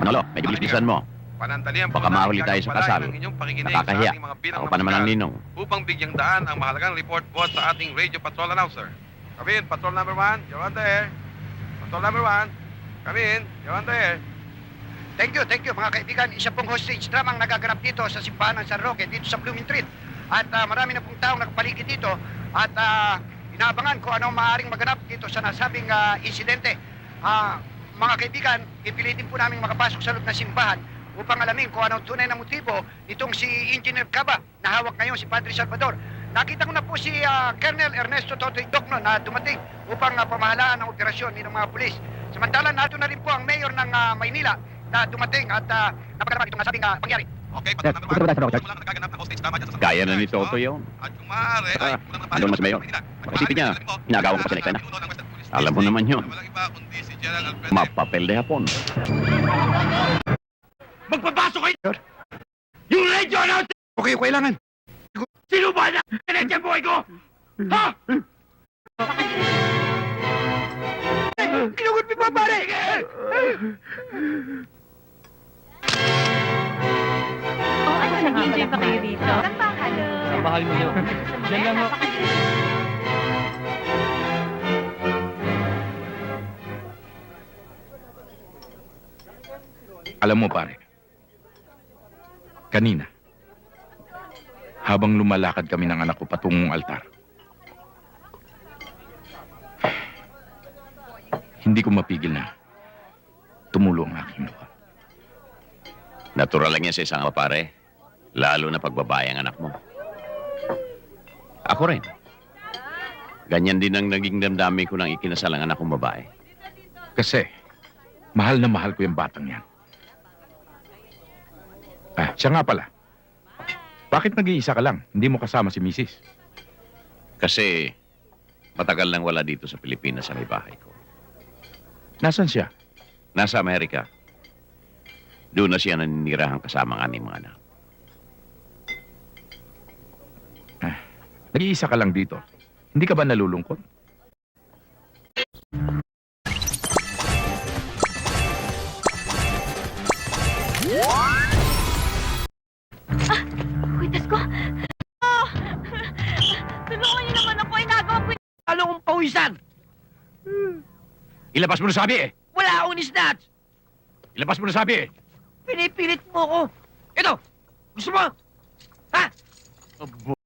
Manolo, medyo bilisan mo. Panandalian Baka mahuli tayo sa kasal. Nakakahiya. Ako pa naman ang ninong. Upang bigyang daan ang mahalagang report boss sa ating radio patrol announcer. Come in, patrol number 1, you're on the air. Patrol number 1, come in, you're on the air. Thank you mga kaibigan. Isa pong hostage drama ang nagaganap dito sa simbahan ng San Roque, dito sa Blooming Treat. At marami na pong taong nakapaligid dito at inaabangan kung anong maaaring maganap dito sa nasabing insidente. Mga kaibigan, ipilitin po namin makapasok sa loob ng simbahan upang alamin kung anong tunay na motibo nitong si Engineer Caba na hawak ngayon si Padre Salvador. Nakita ko na po si Colonel Ernesto Totoy Docno na dumating upang pamahalaan ang operasyon ng mga pulis. Samantala, nato na rin po ang mayor ng Maynila na dumating at napagalaman itong nasabing pangyari. Okay, patrol number 1. Wala lang nagaganap ng hostage drama dyan sa San Kaya Roque. na ni Toto yun. At yung maaari ay kulang na Andun mas mayor. Isipin niya, inagawa ko pa sa eksena. Alam mo naman yun. Walang iba kundi si General Alfredo. Mapapel de hapon. Magpapasok kayo! Yung radio announcer! Okay, kailangan. Sino ba na? Kinagyan buhay ko? Ha? Kinugot mo pa, pare! Oh, ano, nag-enjoy ba kayo dito? Saan ba? Hello. Ang mahal mo yun. Diyan lang ako. Alam mo pare, kanina, habang lumalakad kami ng anak ko patungong altar, hindi ko mapigil na tumulo ang aking luha. Natural lang yan sa isang ama, pare. Lalo na pagbabae ang anak mo. Ako rin. Ganyan din ang naging damdamin ko nang ikinasal ang anak kong babae. Kasi, mahal na mahal ko yung batang yan. Siya nga pala. Bakit nag-iisa ka lang? Hindi mo kasama si Mrs. Kasi matagal nang wala dito sa Pilipinas sa may bahay ko. Nasaan siya? Nasa Amerika. Doon na siya naninirahan kasama ang aming mga anak. Nag-iisa ka lang dito. Hindi ka ba nalulungkot? Kuitas ko. Oh! Tulungan niyo naman ako. Inagawa ko. Ano kong pawisan? Ilabas mo na sabi eh! Wala akong snatch! Ilabas mo na sabi eh! Pinipilit mo ako. Ito! Gusto mo? Ha?